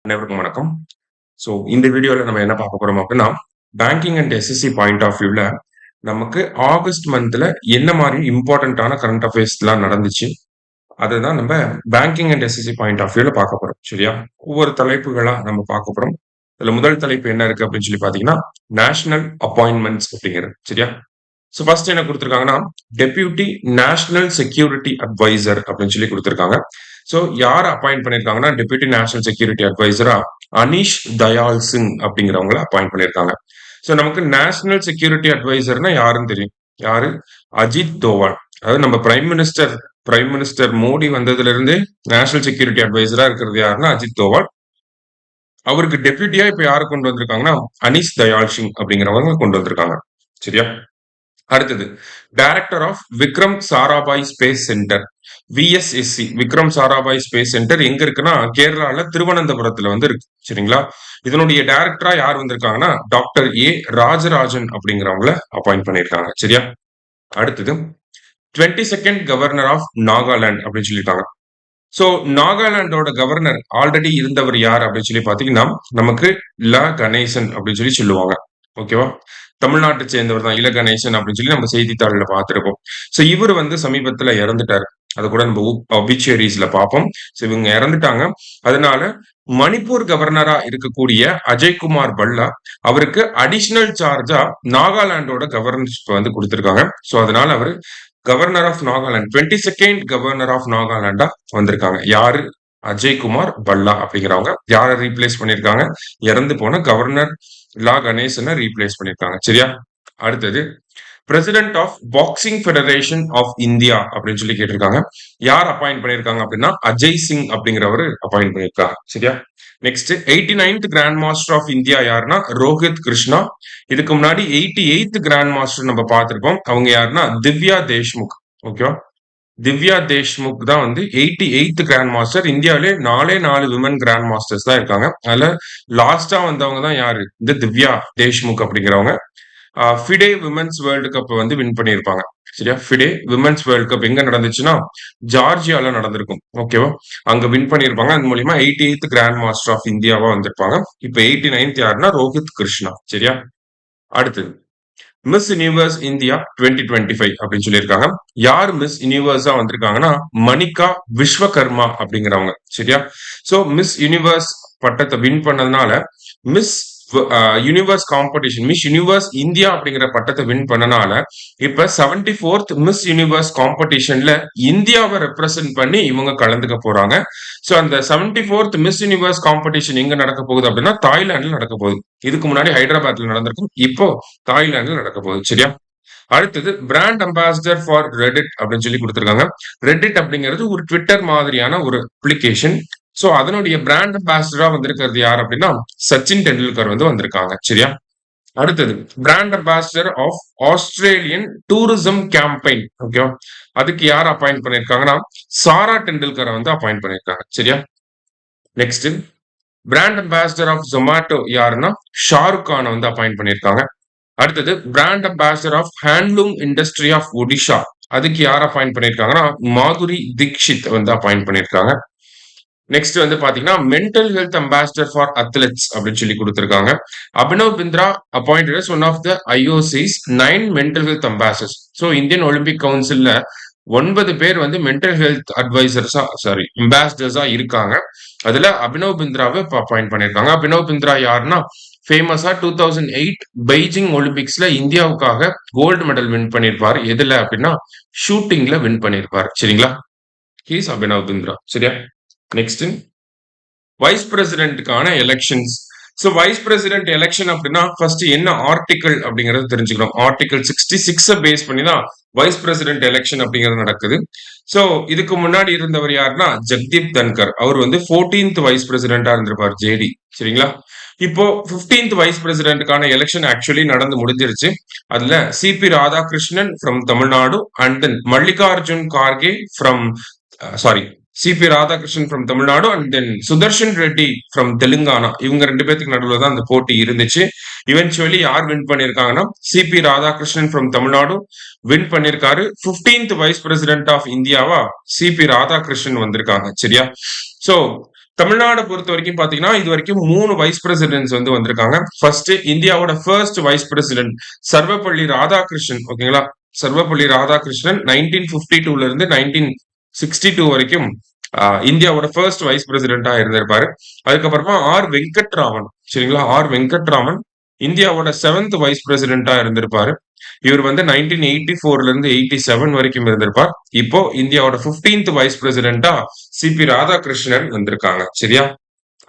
அனைவருக்கும் வணக்கம். ஸோ இந்த வீடியோல நம்ம என்ன பார்க்க போறோம் அப்படின்னா, banking and SSC point of வியூல நமக்கு ஆகஸ்ட் மந்த்ல என்ன மாரி இம்பார்ட்டன்ட்டான கரண்ட் அஃபேர்ஸ்லாம் நடந்துச்சு, அததான் நம்ம banking and SSC point of வியூல பார்க்க போறோம். சரியா? ஒவ்வொரு தலைப்புகளா நம்ம பார்க்க போறோம். இதுல முதல் தலைப்பு என்ன இருக்கு அப்படின்னு சொல்லி பார்த்தீங்கன்னா, நேஷனல் அப்பாயின்ட்மென்ட்ஸ் அப்படிங்கிறது. சரியா? ஸோ ஃபர்ஸ்ட் என்ன குடுத்திருக்காங்கன்னா, டெப்யூட்டி நேஷனல் செக்யூரிட்டி அட்வைசர் அப்படின்னு சொல்லி குடுத்திருக்காங்க. ஸோ யார அப்பாயிண்ட் பண்ணியிருக்காங்கன்னா, டெப்யூட்டி நேஷனல் செக்யூரிட்டி அட்வைசரா அனீஷ் தயாள் சிங் அப்படிங்கிறவங்கள அப்பாயிண்ட் பண்ணியிருக்காங்க. ஸோ நமக்கு நேஷனல் செக்யூரிட்டி அட்வைசர்னா யாருன்னு தெரியும். யாரு? அஜித் தோவல். அதாவது நம்ம பிரைம் மினிஸ்டர் மோடி வந்ததுல இருந்தே நேஷனல் செக்யூரிட்டி அட்வைசரா இருக்கிறது யாருன்னா அஜித் தோவல். அவருக்கு டெப்யூட்டியா இப்ப யாரு கொண்டு வந்திருக்காங்கன்னா, அனீஷ் தயாள் சிங் அப்படிங்கிறவங்க கொண்டு வந்திருக்காங்க. சரியா? அடுத்தது director of Vikram Sarabhai space centre VSSC Vikram Sarabhai space centre எங்க இருக்குன்னா கேரளால திருவனந்தபுரத்துல வந்து இருக்கு. சரிங்களா? இதனுடைய டைரக்டரா யார் வந்திருக்காங்கன்னா டாக்டர் ஏ ராஜராஜன் அப்படிங்கிறவங்கள அப்பாயிண்ட் பண்ணியிருக்காங்க. சரியா? அடுத்தது 22nd கவர்னர் ஆஃப் நாகாலாந்து அப்படின்னு சொல்லியிருக்காங்க. சோ நாகாலாந்தோட கவர்னர் ஆல்ரெடி இருந்தவர் யார் அப்படின்னு சொல்லி பாத்தீங்கன்னா நமக்கு ல கணேசன் அப்படின்னு சொல்லி சொல்லுவாங்க. ஓகேவா? தமிழ்நாட்டை சேர்ந்தவர் தான் இல கணேசன் அப்படின்னு சொல்லி நம்ம செய்தித்தாள்ல பார்த்திருப்போம். சோ இவர் வந்து சமீபத்துல இறந்துட்டாரு. அது கூட நம்ம ஒபிச்சுவரிஸ்ல பார்ப்போம். சோ இவங்க இறந்துட்டாங்க. அதனால மணிப்பூர் கவர்னரா இருக்கக்கூடிய அஜய்குமார் பல்லா அவருக்கு அடிஷனல் சார்ஜா நாகாலாந்தோட கவர்னர்ஷிப் வந்து கொடுத்திருக்காங்க. சோ அதனால அவர் governor of Nagaland 22nd governor of நாகாலாண்டா வந்திருக்காங்க. யாரு? அஜய்குமார் பல்லா அப்படிங்கிறவங்க. யாரை ரீப்ளேஸ் பண்ணிருக்காங்க? இறந்து போன கவர்னர் லா கணேசனை ரீப்ளேஸ் பண்ணிருக்காங்க. சரியா? அடுத்தது president of boxing federation of India அப்படின்னு சொல்லி கேட்டிருக்காங்க. யார் அப்பாயிண்ட் பண்ணிருக்காங்க அப்படின்னா அஜய் சிங் அப்படிங்கிறவர் அப்பாயிண்ட் பண்ணிருக்காங்க. சரியா? Next 89th grand master of India யாருன்னா ரோஹித் கிருஷ்ணா. இதுக்கு முன்னாடி 88th கிராண்ட் மாஸ்டர் நம்ம பார்த்திருப்போம். அவங்க யாருன்னா திவ்யா தேஷ்முக். ஓகேவா? திவ்யா தேஷ்முக் தான் வந்து 88th கிராண்ட் மாஸ்டர். இந்தியாவிலே 4 விமன் கிராண்ட் மாஸ்டர்ஸ் தான் இருக்காங்க. அதுல லாஸ்டா வந்தவங்க தான் யாரு? இந்த திவ்யா தேஷ்முக் அப்படிங்கிறவங்க. ஃபிடே விமன்ஸ் வேர்ல்டு கப் வந்து வின் பண்ணியிருப்பாங்க. சரியா? ஃபிடே விமன்ஸ் வேர்ல்டு கப் எங்க நடந்துச்சுன்னா ஜார்ஜியால நடந்திருக்கும். ஓகேவா? அங்க வின் பண்ணியிருப்பாங்க. அது மூலியமா 88th கிராண்ட் மாஸ்டர் ஆஃப் இந்தியாவா வந்திருப்பாங்க. இப்ப 89th யாருன்னா ரோஹித் கிருஷ்ணா. சரியா? அடுத்தது மிஸ் யூனிவர்ஸ் இந்தியா 2025 அப்படின்னு சொல்லியிருக்காங்க. யார் மிஸ் யூனிவர்ஸா வந்திருக்காங்கன்னா மணிகா விஸ்வகர்மா அப்படிங்கிறவங்க. சரியா? சோ மிஸ் யூனிவர்ஸ் பட்டத்தை வின் பண்ணதுனால miss universe competition miss universe India அப்படிங்கிற பட்டத்தை வின் பண்ணனால இப்ப 74th மிஸ் யூனிவர்ஸ் காம்படிஷன்ல இந்தியாவை ரெப்ரசென்ட் பண்ணி இவங்க கலந்துக்க போறாங்க. சோ அந்த 74th மிஸ் யூனிவர்ஸ் காம்படிஷன் எங்க நடக்க போகுது அப்படின்னா தாய்லாந்துல நடக்க போகுது. இதுக்கு முன்னாடி ஹைதராபாத்ல நடந்திருக்கும். இப்போ தாய்லாந்துல நடக்க போகுது. சரியா? அடுத்தது பிராண்ட் அம்பாசிடர் ஃபார் ரெடிட் அப்படின்னு சொல்லி கொடுத்திருக்காங்க. ரெடிட் அப்படிங்கிறது ஒரு ட்விட்டர் மாதிரியான ஒரு அப்ளிகேஷன். சோ அதனுடைய பிராண்ட் அம்பாசிடரா வந்திருக்கிறது யார் அப்படின்னா சச்சின் டெண்டுல்கர் வந்து வந்திருக்காங்க. சரியா? அடுத்தது brand ambassador of Australian tourism campaign. ஓகேவா? அதுக்கு யார் அப்பாயிண்ட் பண்ணிருக்காங்கன்னா சாரா டெண்டுல்கரை வந்து அப்பாயிண்ட் பண்ணிருக்காங்க. சரியா? Next brand ambassador of Zomato யாருன்னா ஷாருக் கானை வந்து அப்பாயிண்ட் பண்ணிருக்காங்க. அடுத்தது brand ambassador of handloom industry of Odisha அதுக்கு யார் அப்பாயிண்ட் பண்ணிருக்காங்கன்னா மாதுரி தீக்ஷித் வந்து அப்பாயிண்ட் பண்ணிருக்காங்க. நெக்ஸ்ட் வந்து பாத்தீங்கன்னா mental health ambassador for athletes அப்படின்னு சொல்லி கொடுத்திருக்காங்க. Abhinav Bindra appointed as one of the IOC's 9 mental health ambassadors. ஸோ இந்தியன் ஒலிம்பிக் கவுன்சில்ல 9 பேர் வந்து மென்டல் ஹெல்த் அம்பாசிடர்ஸா இருக்காங்க. அதுல அபினவ் பிந்த்ராவை அப்பாயிண்ட் பண்ணிருக்காங்க. அபினவ் பிந்த்ரா யாருன்னா ஃபேமஸா 2008 பெய்ஜிங் ஒலிம்பிக்ஸ்ல இந்தியாவுக்காக கோல்டு மெடல் வின் பண்ணிருப்பாரு. எதுல அப்படின்னா ஷூட்டிங்ல வின் பண்ணிருப்பாரு. சரிங்களா? ஹீஸ் அபினவ் பிந்த்ரா. சரியா? நெக்ஸ்ட் வைஸ் பிரசிடென்ட்கான elections. So vice president election அப்படின்னா ஃபர்ஸ்ட் என்ன ஆர்டிகல் அப்படிங்கறது தெரிஞ்சுக்கணும். ஆர்டிகல் 66 பேஸ் பண்ணி தான் வைஸ் பிரசிடென்ட் எலெக்ஷன் அப்படிங்கிறது நடக்குது. சோ இதுக்கு முன்னாடி இருந்தவர் யாருன்னா ஜெக்தீப் தன்கர். அவர் வந்து 14th வைஸ் பிரசிடென்டா இருந்திருப்பார் ஜேடி. சரிங்களா? இப்போ 15th வைஸ் பிரசிடென்ட்கான எலெக்ஷன் ஆக்சுவலி நடந்து முடிஞ்சிருச்சு. அதுல C P Radhakrishnan from Tamil Nadu and then Mallikarjun Kharge from C P Radhakrishnan from Tamil Nadu and then Sudarshan Reddy from Telangana. இவங்க 2 பேத்துக்கு நடுவில் தான் அந்த போட்டி இருந்துச்சு. இவென்ச்சுவலி யார் வின் பண்ணிருக்காங்கன்னா CP Radhakrishnan from Tamil Nadu win பண்ணிருக்காரு. 15th வைஸ் பிரசிடென்ட் ஆஃப் இந்தியாவா சிபி ராதாகிருஷ்ணன் வந்திருக்காங்க. சரியா? சோ தமிழ்நாட பொறுத்தவரைக்கும் பாத்தீங்கன்னா, இதுவரைக்கும் 3 வைஸ் பிரசிடென்ட்ஸ் வந்து வந்திருக்காங்க. ஃபர்ஸ்ட் இந்தியாவோட first vice president Sarvepalli Radhakrishnan. ஓகேங்களா? சர்வப்பள்ளி ராதாகிருஷ்ணன் 1952ல இருந்து 1962 வரைக்கும் இந்தியாவோட ஃபர்ஸ்ட் வைஸ் பிரசிடென்ட்டா இருந்திருப்பாரு. அதுக்கப்புறமா வெங்கட்ராமன். சரிங்களா? வெங்கட்ராமன் இந்தியாவோட 7th வைஸ் பிரசிடென்ட்டா இருந்திருப்பாரு. இவர் வந்து 1984ல இருந்து 87 வரைக்கும் இருந்திருப்பார். இப்போ இந்தியாவோட 15th வைஸ் பிரசிடென்ட்டா சிபி ராதாகிருஷ்ணன் வந்திருக்காங்க. சரியா?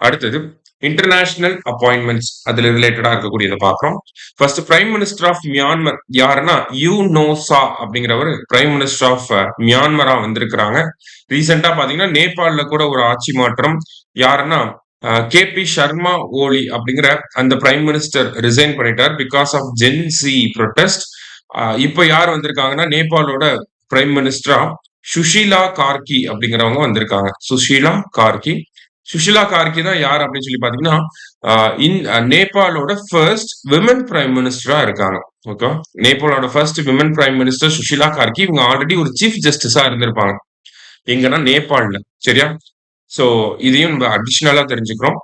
அடுத்தது இன்டர்நேஷனல் அப்பாயின்மெண்ட்ஸ் அதுல ரிலேட்டடா இருக்கக்கூடியதை பார்க்கிறோம். First prime minister of Myanmar யாருன்னா யூனோசா அப்படிங்கிறவர் பிரைம் மினிஸ்டர் ஆஃப் மியான்மரா வந்திருக்கிறாங்க. ரீசெண்டா பாத்தீங்கன்னா நேபாள்ல கூட ஒரு ஆட்சி மாற்றம். யாருன்னா கேபி சர்மா ஓலி அப்படிங்கிற அந்த பிரைம் மினிஸ்டர் ரிசைன் பண்ணிட்டார் பிகாஸ் ஆஃப் ஜென்சி ப்ரொடெஸ்ட். இப்போ யார் வந்திருக்காங்கன்னா நேபாளோட பிரைம் மினிஸ்டரா சுஷீலா கார்கி அப்படிங்கிறவங்க வந்திருக்காங்க. சுஷீலா கார்கி தான் யார் அப்படின்னு சொல்லி பாத்தீங்கன்னா நேபாளோட ஃபர்ஸ்ட் விமன் பிரைம் மினிஸ்டரா இருக்காங்க. ஓகே, நேபாளோட first women prime minister Sushila Karki. இவங்க ஆல்ரெடி ஒரு சீஃப் ஜஸ்டிஸா இருந்திருப்பாங்க எங்கன்னா நேபாள்ல. சரியா? சோ இதையும் நம்ம அடிஷனலா தெரிஞ்சுக்கிறோம்.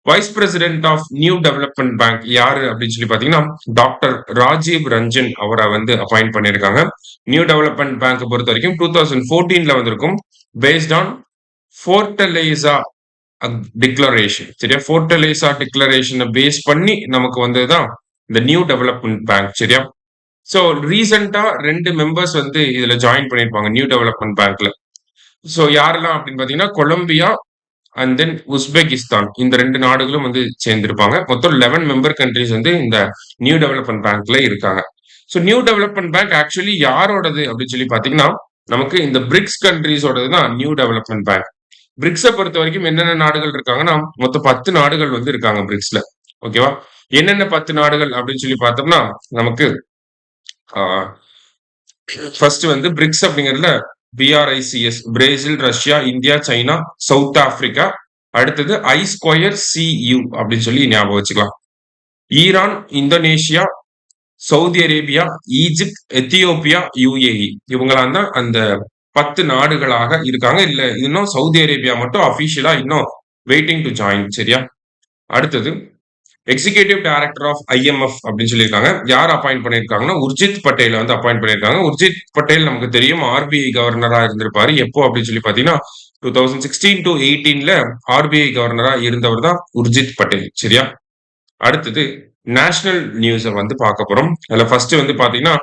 Vice president of new development bank யாரு அப்படின்னு சொல்லி பாத்தீங்கன்னா டாக்டர் ராஜீவ் ரஞ்சன் அவரை வந்து அப்பாயிண்ட் பண்ணிருக்காங்க. நியூ டெவலப்மெண்ட் பேங்க் பொறுத்த வரைக்கும் 2014ல வந்திருக்கும். Based on Fortaleza declaration. சரியா? ஃபோர்டலைசா டிக்ளரேஷனை பேஸ் பண்ணி நமக்கு வந்ததுதான் இந்த நியூ டெவலப்மெண்ட் பேங்க். சரியா? சோ ரீசெண்டா 2 மெம்பர்ஸ் வந்து இதுல ஜாயின் பண்ணிருப்பாங்க நியூ டெவலப்மெண்ட் பேங்க்ல. சோ யாரெல்லாம் அப்படின்னு பாத்தீங்கன்னா கொலம்பியா அண்ட் தென் உஸ்பெகிஸ்தான், இந்த 2 நாடுகளும் வந்து சேர்ந்திருப்பாங்க. மொத்தம் 11 மெம்பர் கண்ட்ரிஸ் வந்து இந்த நியூ டெவலப்மெண்ட் பேங்க்ல இருக்காங்க. So new development bank actually யாரோடது அப்படின்னு சொல்லி பாத்தீங்கன்னா நமக்கு இந்த பிரிக்ஸ் கண்ட்ரிஸோடது தான் நியூ டெவலப்மெண்ட் பேங்க். பிரிக்ஸை பொறுத்த வரைக்கும் என்னென்ன நாடுகள் இருக்காங்கன்னா மொத்தம் 10 நாடுகள் வந்து இருக்காங்க பிரிக்ஸ்ல. ஓகேவா? என்னென்ன 10 நாடுகள் அப்படின்னு சொல்லி பார்த்தோம்னா நமக்கு ஃபர்ஸ்ட் வந்து பிரிக்ஸ் அப்படிங்கிறதுல BRICS Brazil, Russia, India, China, South Africa. அடுத்தது I²CU அப்படின்னு சொல்லி ஞாபகம் வச்சுக்கலாம். Iran, Indonesia, Saudi Arabia, Egypt, Ethiopia, UAE இவங்களாம் தான் அந்த 10 நாடுகளாக இருக்காங்க. இல்ல இன்னும் சவுதி அரேபியா மட்டும் அபிஷியலா இன்னும் வெயிட்டிங் டு ஜாயின். சரியா? அடுத்தது எக்ஸிகியூட்டிவ் டைரக்டர் ஆஃப் IMF அப்படின்னு சொல்லியிருக்காங்க. யார் அப்பாயிண்ட் பண்ணியிருக்காங்கன்னா உர்ஜித் பட்டேல வந்து அப்பாயிண்ட் பண்ணியிருக்காங்க. உர்ஜித் பட்டேல் நமக்கு தெரியும் RBI கவர்னரா இருந்திருப்பாரு. எப்போ அப்படின்னு சொல்லி பாத்தீங்கன்னா 2016 to 18ல RBI கவர்னரா இருந்தவர் தான் உர்ஜித் பட்டேல். சரியா? அடுத்தது நேஷனல் நியூஸ வந்து பார்க்க போறோம். அதுல ஃபர்ஸ்ட் வந்து பாத்தீங்கன்னா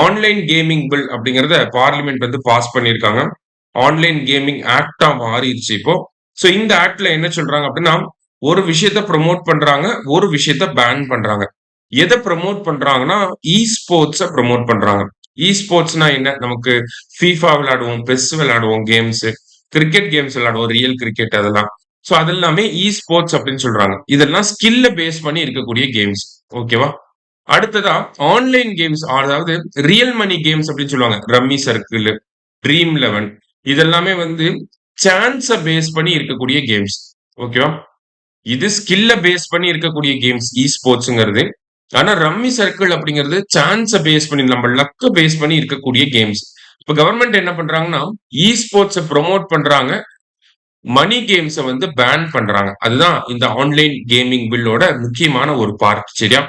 ஆன்லைன் கேமிங் பில் அப்படிங்கறத பார்லிமெண்ட் வந்து பாஸ் பண்ணியிருக்காங்க. ஆன்லைன் கேமிங் ஆக்டா மாறிடுச்சு இப்போ. சோ இந்த ஆக்ட்ல என்ன சொல்றாங்க அப்படின்னா ஒரு விஷயத்த ப்ரொமோட் பண்றாங்க, ஒரு விஷயத்த பேன் பண்றாங்க. எதை ப்ரொமோட் பண்றாங்கன்னா ஸ்போர்ட்ஸ ப்ரொமோட் பண்றாங்க. ஸ்போர்ட்ஸ்னா என்ன? நமக்கு FIFA விளையாடுவோம், பெஸ் விளையாடுவோம், கேம்ஸ், கிரிக்கெட் கேம்ஸ் விளையாடுவோம், ரியல் கிரிக்கெட் அதெல்லாம். சோ அது எல்லாமே ஸ்போர்ட்ஸ் அப்படின்னு சொல்றாங்க. இதெல்லாம் ஸ்கில்ல பேஸ் பண்ணி இருக்கக்கூடிய கேம்ஸ். ஓகேவா? அடுத்ததா ஆன்லைன் கேம்ஸ், அதாவது ரியல் மணி கேம்ஸ் அப்படின்னு சொல்லுவாங்க. ரம்மி சர்க்கிள், ட்ரீம் 11 இதெல்லாமே வந்து சான்ஸ பேஸ் பண்ணி இருக்கக்கூடிய கேம்ஸ். ஓகேவா? இது ஸ்கில்ல பேஸ் பண்ணி இருக்கக்கூடிய கேம்ஸ் ஸ்போர்ட்ஸ்ங்கிறது. ஆனா ரம்மி சர்க்கிள் அப்படிங்கிறது சான்ஸ பேஸ் பண்ணி நம்ம லக்க பேஸ் பண்ணி இருக்கக்கூடிய கேம்ஸ். இப்ப கவர்மெண்ட் என்ன பண்றாங்கன்னா ஸ்போர்ட்ஸ ப்ரொமோட் பண்றாங்க, மணி கேம்ஸ வந்து பேன் பண்றாங்க. அதுதான் இந்த ஆன்லைன் கேமிங் பில்லோட முக்கியமான ஒரு பார்ட். சரியா?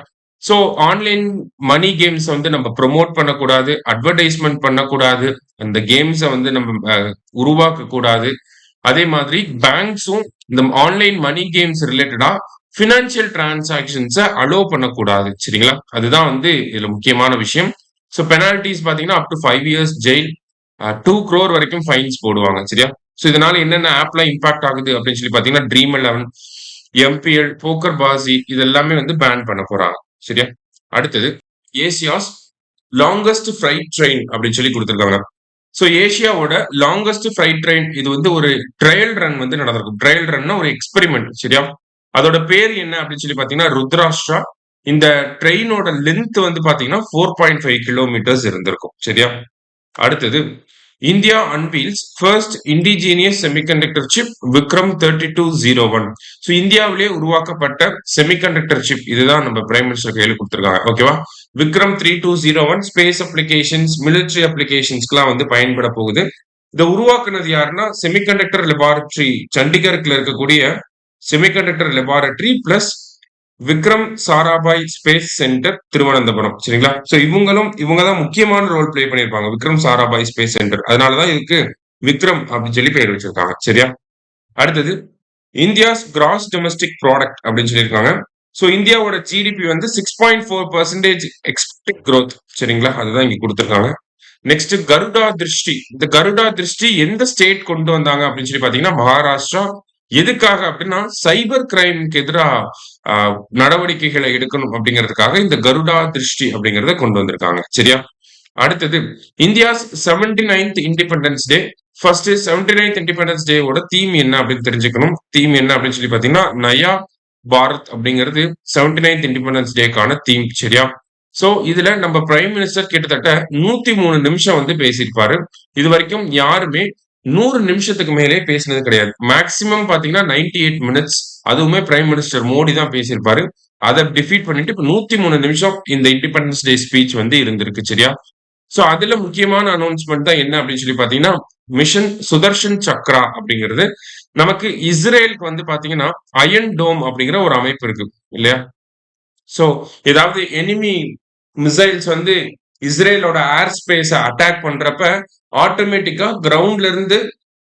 சோ ஆன்லைன் மணி கேம்ஸ் வந்து நம்ம ப்ரொமோட் பண்ணக்கூடாது, அட்வர்டைஸ்மெண்ட் பண்ணக்கூடாது, அந்த கேம்ஸ வந்து நம்ம உருவாக்க கூடாது. அதே மாதிரி பேங்க்ஸும் இந்த ஆன்லைன் மணி கேம்ஸ் ரிலேட்டடா பினான்சியல் டிரான்சாக்ஷன்ஸை அலோ பண்ணக்கூடாது. சரிங்களா? அதுதான் வந்து இதுல முக்கியமான விஷயம். ஸோ பெனால்டிஸ் பாத்தீங்கன்னா up to 5 years jail, 2 crore வரைக்கும் ஃபைன்ஸ் போடுவாங்க. சரியா? ஸோ இதனால என்னென்ன ஆப்ல இம்பாக்ட் ஆகுது அப்படின்னு சொல்லி பாத்தீங்கன்னா ட்ரீம் 11, MPL, போக்கர் பாசி இது எல்லாமே வந்து பேன் பண்ண போறாங்க. சரியா? அடுத்தது ஏசியாஸ் லாங்கஸ்ட் ஃப்ரைட் ட்ரெயின் அப்படின்னு சொல்லி கொடுத்துருக்காங்க. ஸோ ஏசியாவோட லாங்கஸ்ட் ஃப்ரைட் ட்ரெயின் இது வந்து ஒரு ட்ரையல் ரன் வந்து நடந்திருக்கும். ட்ரையல் ரன்னா ஒரு எக்ஸ்பெரிமெண்ட். சரியா? அதோட பேர் என்ன அப்படின்னு சொல்லி பாத்தீங்கன்னா ருத்ராஷ்டிரா. இந்த ட்ரெயினோட லென்த் வந்து பாத்தீங்கன்னா 4.5 kilometers இருந்திருக்கும். சரியா? அடுத்தது India unveils first indigenous semiconductor chip Vikram 3201. ஸோ இந்தியாவிலே உருவாக்கப்பட்ட செமிகண்டக்டர் சிப் இதுதான் நம்ம பிரைம் மினிஸ்டர் கையில் கொடுத்திருக்காங்க. ஓகேவா? விக்ரம் 3201 ஸ்பேஸ் அப்ளிகேஷன்ஸ், மிலிட்டரி அப்ளிகேஷன்ஸ்க்குலாம் வந்து பயன்பட போகுது. இதை உருவாக்குனது யாருன்னா செமிகண்டக்டர் லெபார்டரி, சண்டிகர்ல இருக்கக்கூடிய semiconductor laboratory plus Vikram Sarabhai space centre Thiruvananthapuram. சரிங்களா? சோ இவங்க தான் முக்கியமான ரோல் பிளே பண்ணியிருப்பாங்க, விக்ரம் சாராபாய் ஸ்பேஸ் சென்டர். அதனாலதான் இதுக்கு விக்ரம் அப்படின்னு சொல்லி பெயர் வச்சிருக்காங்க. சரியா? அடுத்தது இந்தியாஸ் கிராஸ் டொமஸ்டிக் ப்ராடக்ட் அப்படின்னு சொல்லியிருக்காங்க. ஸோ இந்தியாவோட ஜிடிபி வந்து 6.4% எக்ஸ்பெக்டட் growth. சரிங்களா? அதுதான் இங்க கொடுத்திருக்காங்க. நெக்ஸ்ட் கருடா திருஷ்டி. இந்த கருடா திருஷ்டி எந்த ஸ்டேட் கொண்டு வந்தாங்க அப்படின்னு சொல்லி பாத்தீங்கன்னா மகாராஷ்டிரா. எதுக்காக அப்படின்னா சைபர் கிரைம்க்கு எதிராக நடவடிக்கைகளை எடுக்கணும் அப்படிங்கிறதுக்காக இந்த கருடா திருஷ்டி அப்படிங்கறத கொண்டு வந்திருக்காங்க. சரியா? அடுத்தது India's 79th independence day. First 79th independence டேவோட தீம் என்ன அப்படின்னு தெரிஞ்சுக்கணும். தீம் என்ன அப்படின்னு சொல்லி பாத்தீங்கன்னா நயா பாரத் அப்படிங்கிறது 79th இண்டிபெண்டன்ஸ் டேக்கான தீம். சரியா? சோ இதுல நம்ம பிரைம் மினிஸ்டர் கிட்டத்தட்ட 103 நிமிஷம் வந்து பேசியிருப்பாரு. இது வரைக்கும் யாருமே 100 நிமிஷத்துக்கு மேலே பேசினது கிடையாது. மேக்சிமம் பாத்தீங்கன்னா 98 மினிட்ஸ், அதுவுமே பிரைம் மினிஸ்டர் மோடி தான் பேசியிருப்பாரு. அதை டிஃபீட் பண்ணிட்டு இப்ப 103 நிமிஷம் இந்த இண்டிபெண்டன்ஸ் டே ஸ்பீச் வந்து இருந்திருக்கு. சரியா? சோ அதுல முக்கியமான அனௌன்ஸ்மெண்ட் தான் என்ன அப்படின்னு சொல்லி பாத்தீங்கன்னா மிஷன் சுதர்ஷன் சக்ரா அப்படிங்கிறது. நமக்கு இஸ்ரேலுக்கு வந்து பாத்தீங்கன்னா அயன் டோம் அப்படிங்கிற ஒரு அமைப்பு இருக்கு இல்லையா? சோ ஏதாவது எனிமி மிசைல்ஸ் வந்து இஸ்ரேலோட ஏர் ஸ்பேஸ அட்டாக் பண்றப்ப ஆட்டோமேட்டிக்கா கிரவுண்ட்ல இருந்து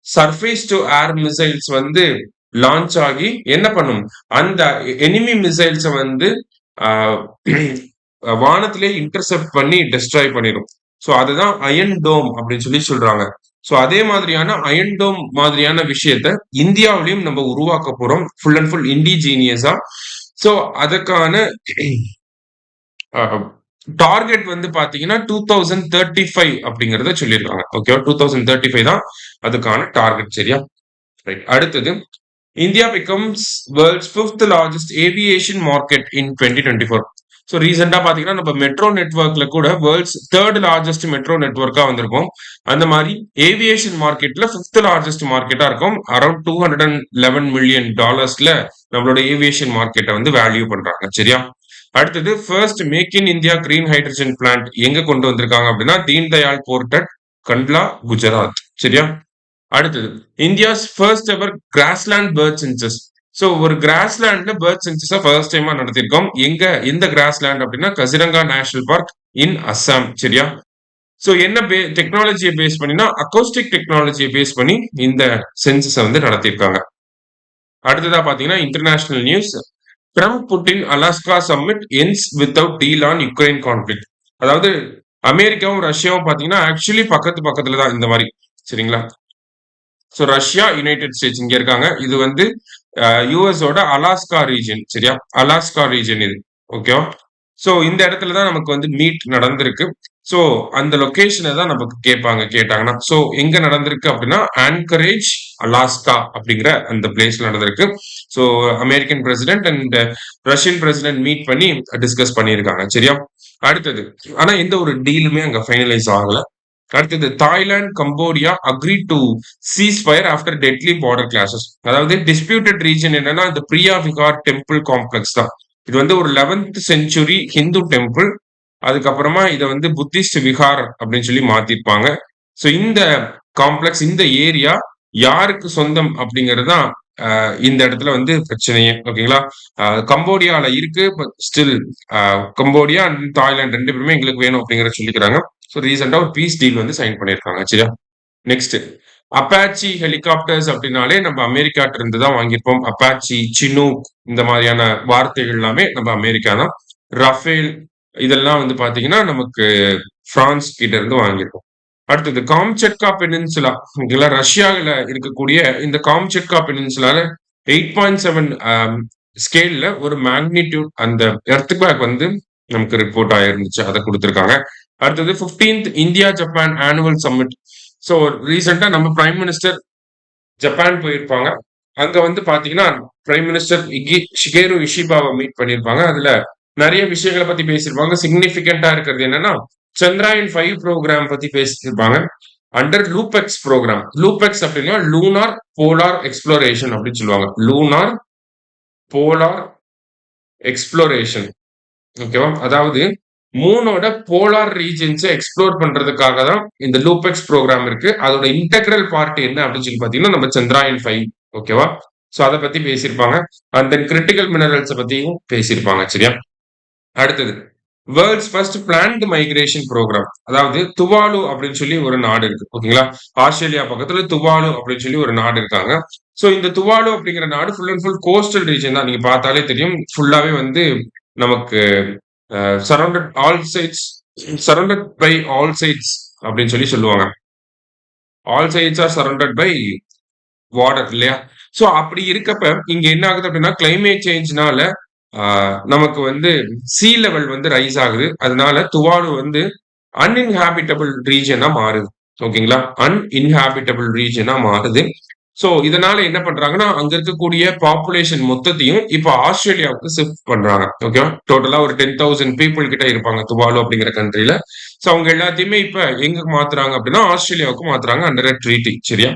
சர்ஃபேஸ் டு ஏர் மிசைல்ஸ் வந்து லான்ச் ஆகி என்ன பண்ணும், அந்த எனிமி மிசைல்ஸ வந்து வானத்திலே இன்டர்செப்ட் பண்ணி டெஸ்ட்ராய் பண்ணிடும். சோ அதுதான் அயன் டோம் அப்படின்னு சொல்லி சொல்றாங்க. சோ அதே மாதிரியான அயன் டோம் மாதிரியான விஷயத்த இந்தியாவிலையும் நம்ம உருவாக்க போறோம், ஃபுல் அண்ட் ஃபுல் இண்டிஜீனியஸா. சோ அதுக்கான டார்கெட் வந்து பாத்தீங்கன்னா 2035 அப்படிங்கறத சொல்லியிருக்காங்க. ஓகேவா? 2035 தான் அதுக்கான டார்கெட். சரியா? ரைட். அடுத்தது India becomes world's 5th largest aviation market இன் 2024. ஸோ ரீசெண்டா பாத்தீங்கன்னா நம்ம மெட்ரோ நெட்வொர்க்ல கூட வேர்ல்ட்ஸ் 3rd லார்ஜஸ்ட் மெட்ரோ நெட்வொர்க்கா வந்திருக்கும். அந்த மாதிரி ஏவியேஷன் மார்க்கெட்ல 5th லார்ஜஸ்ட் மார்க்கெட்டா இருக்கும். அரௌண்ட் $211 மில்லியன் நம்மளோட ஏவியேஷன் மார்க்கெட்டை வந்து வேல்யூ பண்றாங்க. சரியா? அடுத்தது first make in India green hydrogen plant எங்க கொண்டு வந்திருக்காங்க அப்படின்னா தீன் தயாள் போர்ட் அட் கண்ட்லா, குஜராத். சரியா? அடுத்தது India's first ever grassland bird census. So ஒரு கிராஸ்லேண்ட்ல பேர்ட் சென்சஸ ஃபர்ஸ்ட் டைமா நடத்திருக்கோம். எந்த கிராஸ்லேண்ட் அப்படின்னா Kaziranga national park in Assam. சரியா? சோ என்ன டெக்னாலஜியை பேஸ் பண்ணினா அக்கோஸ்டிக் டெக்னாலஜியை பேஸ் பண்ணி இந்த சென்சஸ வந்து நடத்திருக்காங்க. அடுத்ததா பாத்தீங்கன்னா international news. Trump Putin Alaska summit ends without deal on Ukraine conflict. அதாவது அமெரிக்காவும் ரஷ்யாவும் பாத்தீங்கன்னா ஆக்சுவலி பக்கத்துல தான் இந்த மாதிரி. சரிங்களா? ஸோ ரஷ்யா, யுனைடெட் ஸ்டேட்ஸ் இங்க இருக்காங்க. இது வந்து யூஎஸோட அலாஸ்கா ரீஜன். சரியா? அலாஸ்கா ரீஜன் இது. ஓகேவா? ஸோ இந்த இடத்துல தான் நமக்கு வந்து மீட் நடந்திருக்கு. ஸோ அந்த லொகேஷனை தான் நமக்கு கேட்டாங்கன்னா ஸோ எங்க நடந்திருக்கு அப்படின்னா ஆன்கரேஜ், அலாஸ்கா அப்படிங்கிற அந்த பிளேஸ்ல நடந்திருக்கு. So American president and Russian president meet பண்ணி டிஸ்கஸ் பண்ணியிருக்காங்க. சரியா? அடுத்தது ஆனா எந்த ஒரு டீலுமே அங்க ஃபைனலைஸ் ஆகல. அடுத்தது Thailand, Cambodia agree to cheese fire after deadly border clashes. அதாவது டிஸ்பியூட்டட் ரீஜன் என்னன்னா இந்த பிரியா விகார் டெம்பிள் காம்ப்ளெக்ஸ் தான். இது வந்து ஒரு 11th செஞ்சுரி ஹிந்து டெம்பிள். அதுக்கப்புறமா இதை வந்து புத்திஸ்ட் விகார் அப்படின்னு சொல்லி மாத்திருப்பாங்க. ஸோ இந்த காம்ப்ளெக்ஸ், இந்த ஏரியா யாருக்கு சொந்தம் அப்படிங்கிறது தான் இந்த இடத்துல வந்து பிரச்சனையே. ஓகேங்களா? கம்போடியால இருக்கு, ஸ்டில் கம்போடியா அண்ட் தாய்லாந்து ரெண்டு பேருமே எங்களுக்கு வேணும் அப்படிங்கறத சொல்லிக்கிறாங்க. ஸோ ரீசெண்டா ஒரு பீஸ் டீல் வந்து சைன் பண்ணியிருக்காங்க. சரியா? நெக்ஸ்ட் அப்பாச்சி ஹெலிகாப்டர்ஸ் அப்படின்னாலே நம்ம அமெரிக்காட்ட இருந்து தான் வாங்கியிருப்போம். அப்பாச்சி, சினூக் இந்த மாதிரியான வார்த்தைகள் எல்லாமே நம்ம அமெரிக்கா தான். ரஃபேல் இதெல்லாம் வந்து பாத்தீங்கன்னா நமக்கு பிரான்ஸ் கிட்ட இருந்து வாங்கியிருப்போம். அடுத்தது காம்செட்கா பெனின்சுலா. ரஷ்யாவில் இருக்கக்கூடிய இந்த காம்செட்கா பெனின்சுலால 8.7 ஸ்கேல்ல ஒரு மேக்னிடியூட் அந்த எர்த்குவேக் வந்து நமக்கு ரிப்போர்ட் ஆயிருந்துச்சு. அதை கொடுத்திருக்காங்க. அடுத்தது 15th India Japan annual summit. So ரீசெண்டா நம்ம பிரைம் மினிஸ்டர் ஜப்பான் போயிருப்பாங்க. அங்க வந்து பாத்தீங்கன்னா பிரைம் மினிஸ்டர் ஷிகேரு இஷிபாவை மீட் பண்ணியிருப்பாங்க. அதுல நிறைய விஷயங்களை பத்தி பேசியிருப்பாங்க. சிக்னிபிகண்டா இருக்கிறது என்னன்னா சந்திராயன் 5 ப்ரோக்ராம் பத்தி பேசியிருப்பாங்க. Under லூபெக்ஸ் program. லூபெக்ஸ் அப்படின்னா லூனார் போலார் எக்ஸ்ப்ளோரேஷன் அப்படின்னு சொல்லுவாங்க. Lunar polar exploration. ஓகேவா? அதாவது மூனோட போலார் ரீஜன்ஸை எக்ஸ்ப்ளோர் பண்றதுக்காக தான் இந்த லூபெக்ஸ் ப்ரோக்ராம் இருக்கு. அதோட இன்டெக்ரல் பார்ட் என்ன அப்படின்னு சொல்லி பாத்தீங்கன்னா நம்ம சந்திராயன் 5. ஓகேவா? சோ அதை பத்தி பேசியிருப்பாங்க. அண்ட் தென் கிரிட்டிக்கல் மினரல்ஸ் பத்தியும் பேசியிருப்பாங்க. சரியா? அடுத்தது world's first plant migration program. அதாவது துவாலு அப்படின்னு சொல்லி ஒரு நாடு இருக்கு. ஓகேங்களா? ஆஸ்திரேலியா பக்கத்துல துவாலு அப்படின்னு சொல்லி ஒரு நாடு இருக்காங்க. சோ இந்த துவாலு அப்படிங்கிற நாடு full and full coastal region தான். நீங்க பார்த்தாலே தெரியும். ஃபுல்லாவே வந்து நமக்கு surrounded all sides, surrounded by all sides அப்படின்னு சொல்லி சொல்லுவாங்க. All sides are surrounded by water இல்லையா? சோ அப்படி இருக்கப்ப இங்க என்ன ஆகுது அப்படின்னா கிளைமேட் சேஞ்ச்னால நமக்கு வந்து சீ லெவல் வந்து ரைஸ் ஆகுது. அதனால துவாலு வந்து அன்இன்ஹாபிட்டபிள் ரீஜனா மாறுது. ஓகேங்களா? அன்இன்ஹாபிட்டபிள் ரீஜனா மாறுது. சோ இதனால என்ன பண்றாங்கன்னா அங்க இருக்கக்கூடிய பாப்புலேஷன் மொத்தத்தையும் இப்ப ஆஸ்திரேலியாவுக்கு ஷிஃப்ட் பண்றாங்க. ஓகேவா? டோட்டலா ஒரு 10,000 பீப்புள் கிட்ட இருப்பாங்க துவாலு அப்படிங்கிற கண்ட்ரில. சோ அவங்க எல்லாத்தையுமே இப்ப எங்க மாத்துறாங்க அப்படின்னா ஆஸ்திரேலியாவுக்கு மாத்துறாங்க அண்டர் அ ட்ரீட்டி. சரியா?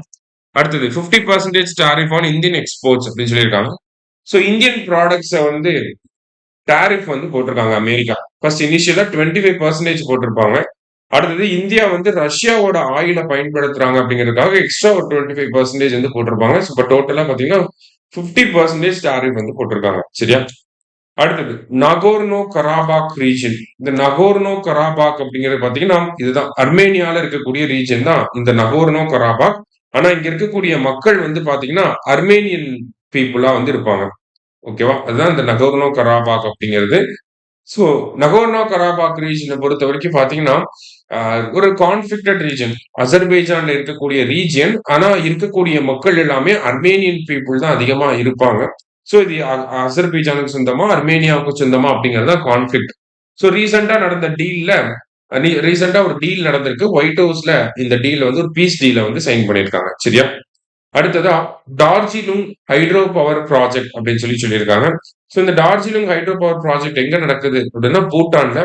அடுத்தது 50% டாரிஃப் ஆன் இந்தியன் எக்ஸ்போர்ட்ஸ் அப்படின்னு சொல்லியிருக்காங்க. சோ இந்தியன் ப்ராடக்ட்ஸை வந்து டாரிஃப் வந்து போட்டிருக்காங்க அமெரிக்கா. ஃபர்ஸ்ட் இனிஷியலா 25% போட்டிருப்பாங்க. அடுத்தது இந்தியா வந்து ரஷ்யாவோட ஆயில பயன்படுத்துறாங்க அப்படிங்கிறதுக்காக எக்ஸ்ட்ரா ஒரு 25% வந்து போட்டிருப்பாங்க. இப்போ டோட்டலா பாத்தீங்கன்னா 50% டாரிஃப் வந்து போட்டிருக்காங்க. சரியா? அடுத்தது நகோர்னோ கராபாக் ரீஜன். இந்த நகோர்னோ கராபாக் அப்படிங்கிறது பாத்தீங்கன்னா இதுதான் அர்மேனியால இருக்கக்கூடிய ரீஜன் தான் இந்த நகோர்னோ கராபாக். ஆனா இங்க இருக்கக்கூடிய மக்கள் வந்து பாத்தீங்கன்னா அர்மேனியன் பீப்புளா வந்து இருப்பாங்க. ஓகேவா? அதுதான் இந்த நகோர்னோ கராபாக் அப்படிங்கிறது. சோ நகோர்னோ கராபாக் ரீஜனை பொறுத்த வரைக்கும் பாத்தீங்கன்னா ஒரு கான்ஃபிளிக்டட் ரீஜன். அசர்பைஜான்ல இருக்கக்கூடிய ரீஜன். ஆனா இருக்கக்கூடிய மக்கள் எல்லாமே அர்மேனியன் பீப்புள் தான் அதிகமா இருப்பாங்க. சோ இது அசர்பைஜானுக்கு சொந்தமா அர்மேனியாவுக்கு சொந்தமா அப்படிங்கிறது தான் கான்ஃபிளிக்ட். சோ ரீசெண்டா நடந்த டீல்ல ரீசெண்டா ஒரு டீல் நடந்திருக்கு. ஒயிட் ஹவுஸ்ல இந்த டீல் வந்து ஒரு பீஸ் டீல வந்து சைன் பண்ணியிருக்காங்க. சரியா? அடுத்ததா டார்ஜிலிங் ஹைட்ரோ பவர் ப்ராஜெக்ட் அப்படின்னு சொல்லி சொல்லியிருக்காங்க. ஸோ இந்த டார்ஜிலிங் ஹைட்ரோ பவர் ப்ராஜெக்ட் எங்க நடக்குது அப்படின்னா பூட்டான்ல.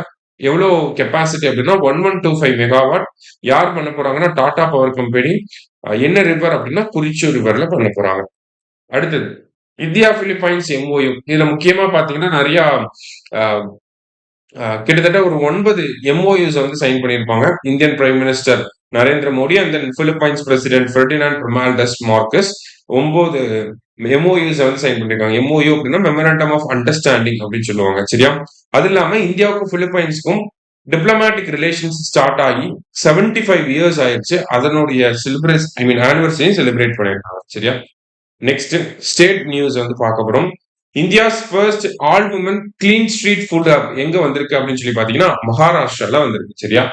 எவ்வளவு கெப்பாசிட்டி அப்படின்னா 1125 மெகாவாட். யார் பண்ண போறாங்கன்னா டாடா பவர் கம்பெனி. என்ன ரிவர் அப்படின்னா குறிச்சூர் ரிவர்ல பண்ண போறாங்க. அடுத்தது இந்தியா பிலிப்பைன்ஸ் எம்ஓயு. இதுல முக்கியமா பாத்தீங்கன்னா நிறைய கிட்டத்தட்ட ஒரு 9 எம்ஓயூஸ் வந்து சைன் பண்ணியிருப்பாங்க. Indian prime minister Narendra Modi and then Philippines president Ferdinand Fernandes Marcos 9 MOUs வந்து சைன் பண்ணிருக்காங்க. எம்ஓயு அப்படின்னா மெமரண்டம் ஆஃப் அண்டர்ஸ்டாண்டிங் அப்படின்னு சொல்லுவாங்க. சரியா? அது இல்லாம இந்தியாவுக்கும் பிலிப்பைன்ஸ்க்கும் டிப்ளமேட்டிக் ரிலேஷன்ஸ் ஸ்டார்ட் ஆகி 75 இயர்ஸ் ஆயிடுச்சு. அதனுடைய ஆனிவர்சரியும் செலிப்ரேட் பண்ணிருக்காங்க. சரியா? நெக்ஸ்ட் ஸ்டேட் நியூஸ் வந்து பார்க்க போறோம். India's first all woman clean street food hub எங்க வந்திருக்கு அப்படின்னு சொல்லி பாத்தீங்கன்னா மகாராஷ்டிரால வந்திருக்கு. சரியா?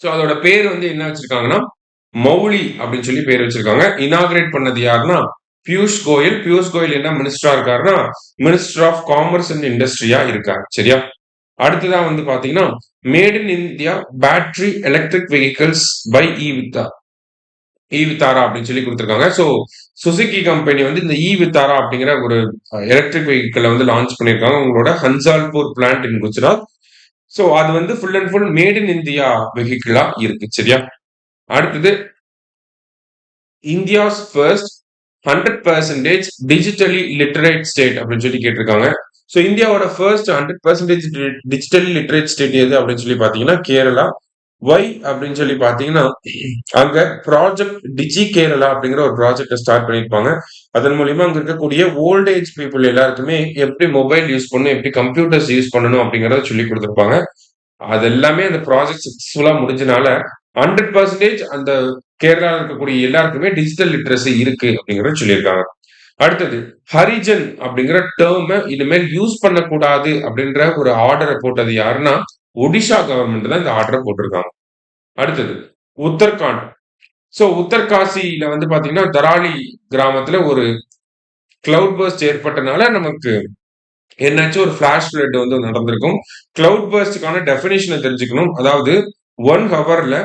சோ அதோட பேர் வந்து என்ன வச்சிருக்காங்கன்னா மௌலி அப்படின்னு சொல்லி பேர் வச்சிருக்காங்க. இனாகிரேட் பண்ணது யாருன்னா பியூஷ் கோயல். பியூஷ் கோயல் என்ன மினிஸ்டரா இருக்காருன்னா மினிஸ்டர் ஆஃப் காமர்ஸ் அண்ட் இண்டஸ்ட்ரியா இருக்காரு. சரியா? அடுத்ததான் வந்து பாத்தீங்கன்னா made in India battery electric vehicles by Vitara அப்படின்னு சொல்லி கொடுத்துருக்காங்க. ஸோ சுசுகி கம்பெனி வந்து இந்த வித்தாரா அப்படிங்கிற ஒரு எலக்ட்ரிக் வெஹிக்கிளை வந்து லான்ச் பண்ணியிருக்காங்க. உங்களோட Hansalpur plant in Gujarat. So அது வந்து full and full made in India வெஹிக்கிளா இருக்கு. சரியா? அடுத்தது India's first 100% digitally literate state அப்படின்னு சொல்லி கேட்டிருக்காங்க. ஸோ இந்தியாவோட ஃபர்ஸ்ட் 100% டிஜிட்டலி லிட்டரேட் ஸ்டேட் எது அப்படின்னு சொல்லி பாத்தீங்கன்னா கேரளா. ஒய் அப்படின்னு சொல்லி பாத்தீங்கன்னா அங்க ப்ராஜெக்ட் டிஜி கேரளா அப்படிங்கிற ஒரு ப்ராஜெக்ட் ஸ்டார்ட் பண்ணிருப்பாங்க. அதன் மூலியமா அங்க இருக்கக்கூடிய ஓல்ட் ஏஜ் பீப்புள் எல்லாருக்குமே எப்படி மொபைல் யூஸ் பண்ணணும், எப்படி கம்ப்யூட்டர்ஸ் யூஸ் பண்ணணும் அப்படிங்கறத சொல்லி கொடுத்துருப்பாங்க. அது எல்லாமே அந்த ப்ராஜெக்ட் சக்சஸ்ஃபுல்லா முடிஞ்சனால 100% அந்த கேரளாவில் இருக்கக்கூடிய எல்லாருக்குமே டிஜிட்டல் லிட்ரஸி இருக்கு அப்படிங்கறத சொல்லியிருக்காங்க. அடுத்தது ஹரிஜன் அப்படிங்கிற டேர்ம் இனிமேல் யூஸ் பண்ணக்கூடாது அப்படின்ற ஒரு ஆர்டரை போட்டது யாருன்னா ஒடிஷா கவர்மெண்ட் தான் இந்த ஆர்டரை போட்டிருக்காங்க. அடுத்தது உத்தரகாண்ட். சோ உத்தர்காசியில வந்து பாத்தீங்கன்னா தராலி கிராமத்துல ஒரு கிளவுட் பர்ஸ்ட் ஏற்பட்டனால நமக்கு என்னாச்சும் ஒரு பிளாஷ் ஃபிளட் வந்து நடந்திருக்கும். கிளவுட் பர்ஸ்டுக்கான டெபினிஷனை தெரிஞ்சுக்கணும். அதாவது 1 ஹவர்ல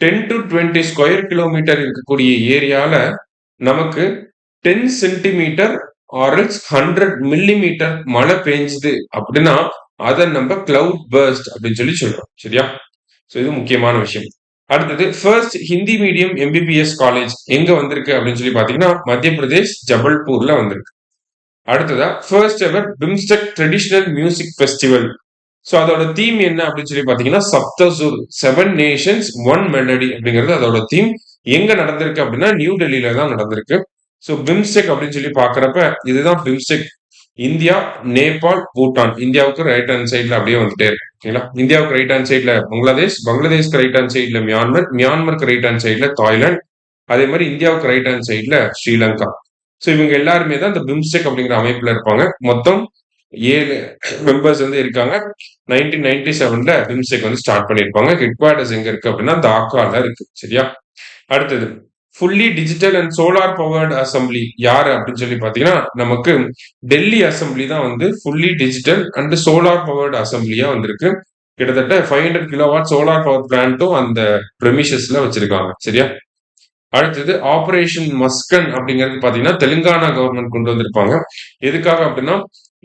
10 to 20 ஸ்கொயர் கிலோமீட்டர் இருக்கக்கூடிய ஏரியால நமக்கு 10 சென்டிமீட்டர் ஆர்எல்ஸ் 100 மில்லிமீட்டர் மழை பெஞ்சுது அப்படின்னா அதை நம்ம கிளவுட் பர்ஸ்ட் அப்படின்னு சொல்லி சொல்றோம். சரியா? சோ இது முக்கியமான விஷயம். அடுத்தது first Hindi medium MBBS college எங்க வந்திருக்கு அப்படின்னு சொல்லி பாத்தீங்கன்னா மத்திய பிரதேஷ் ஜபல்பூர்ல வந்திருக்கு. அடுத்ததா first ever BIMSTEC traditional music festival so அதோட தீம் என்ன அப்படின்னு சொல்லி பாத்தீங்கன்னா சப்தசுர், 7 நேஷன்ஸ் 1 மெலடி அப்படிங்கிறது அதோட தீம். எங்க நடந்திருக்கு அப்படின்னா நியூ டெல்லியில தான் நடந்திருக்கு. சோ பிம்ஸ்டெக் அப்படின்னு சொல்லி பாக்குறப்ப இதுதான் பிம்ஸ்டெக். இந்தியா, நேபாள், பூட்டான். இந்தியாவுக்கு ரைட் ஹேண்ட் சைட்ல அப்படியே வந்துட்டே இருக்கு. ஓகேங்களா? இந்தியாவுக்கு ரைட் ஹேண்ட் சைட்ல பங்களாதேஷ், பங்களாதேஷ்க்கு ரைட் ஹேண்ட் சைட்ல மியான்மர், மியான்மருக்கு ரைட் ஹேண்ட் சைட்ல தாய்லாந்து, அதே மாதிரி இந்தியாவுக்கு ரைட் ஹேண்ட் சைட்ல ஸ்ரீலங்கா. சோ இவங்க எல்லாருமே தான் இந்த பிம்ஸ்டெக் அப்படிங்கிற அமைப்புல இருப்பாங்க. மொத்தம் 7 மெம்பர்ஸ் வந்து இருக்காங்க. 1997ல பிம்ஸ்டெக் வந்து ஸ்டார்ட் பண்ணியிருப்பாங்க. ஹெட் குவார்டர்ஸ் எங்க இருக்கு அப்படின்னா டாக்கால இருக்கு. சரியா? அடுத்தது fully digital and solar powered assembly யாரு அப்படின்னு சொல்லி பாத்தீங்கன்னா நமக்கு டெல்லி அசம்பிளி தான் வந்து fully digital and solar powered அசம்பிளியா வந்திருக்கு. கிட்டத்தட்ட 500 கிலோவாட் சோலார் பவர் பிளான்ட்டும் அந்த பிரமிசஸ்ல வச்சிருக்காங்க. சரியா? அடுத்தது ஆபரேஷன் மஸ்கன் அப்படிங்கிறது பாத்தீங்கன்னா தெலுங்கானா கவர்மெண்ட் கொண்டு வந்திருப்பாங்க. எதுக்காக அப்படின்னா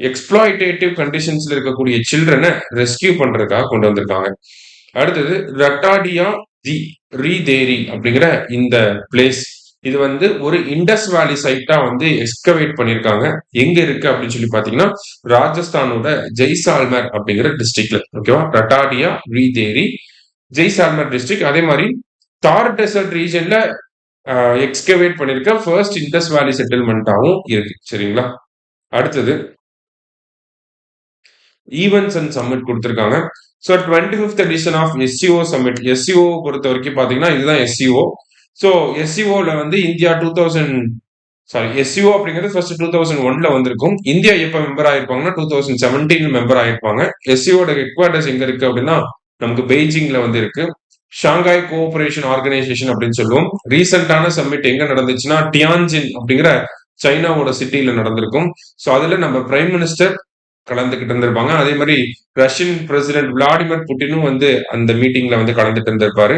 எக்ஸ்பிளாய்டேட்டிவ் கண்டிஷன்ஸ்ல இருக்கக்கூடிய சில்ட்ரனை ரெஸ்கியூ பண்றதுக்காக கொண்டு வந்திருக்காங்க. அடுத்தது ரட்டாடியா தி ரீதேரி அப்படிங்கிற இந்த பிளேஸ் இது வந்து ஒரு இண்டஸ் வேலி சைட்டா வந்து எக்ஸ்கவேட் பண்ணிருக்காங்க. எங்க இருக்கு அப்படின்னு சொல்லி பாத்தீங்கன்னா ராஜஸ்தானோட ஜெய்சால்மர் அப்படிங்கிற டிஸ்ட்ரிக்ட்ல. ஓகேவா? ரட்டாடியா ரீதேரி ஜெய்சால்மர் டிஸ்ட்ரிக்ட். அதே மாதிரி தார் டெசர்ட் ரீஜன்ல எக்ஸ்கவேட் பண்ணிருக்க ஃபர்ஸ்ட் இண்டஸ் வேலி செட்டில்மெண்டாவும் இருக்கு. சரிங்களா? அடுத்தது ஈவென்ட்ஸ் அண்ட் சம்மிட் கொடுத்திருக்காங்க. So 25th edition of SCO summit. SCO பொறுத்த வரைக்கும் பாத்தீங்கன்னா இதுதான் எஸ்சிஓ. ஸோ எஸ்சிஓல வந்து இந்தியா 2000 எஸ்சிஓ அப்படிங்கிறது ஃபர்ஸ்ட் 2001ல வந்திருக்கும். இந்தியா எப்ப மெம்பர் ஆயிருப்பாங்கன்னா 2017 மெம்பர் ஆயிருப்பாங்க. எஸ்சிஓட ஹெட் குவார்டர்ஸ் எங்க இருக்கு அப்படின்னா நமக்கு பெய்ஜிங்ல வந்து இருக்கு. ஷாங்காய் கோஆபரேஷன் ஆர்கனைசேஷன் அப்படின்னு சொல்லுவோம். ரீசெண்டான சம்மிட் எங்க நடந்துச்சுன்னா டியான்ஜின் அப்படிங்கிற சைனாவோட சிட்டியில நடந்திருக்கும். ஸோ அதுல நம்ம பிரைம் மினிஸ்டர் கலந்துகிட்டு இருந்திருப்பாங்க. அதே மாதிரி ரஷ்யன் பிரசிடென்ட் விளாடிமிர் புட்டினும் வந்து அந்த மீட்டிங்ல வந்து கலந்துட்டு இருந்திருப்பாரு.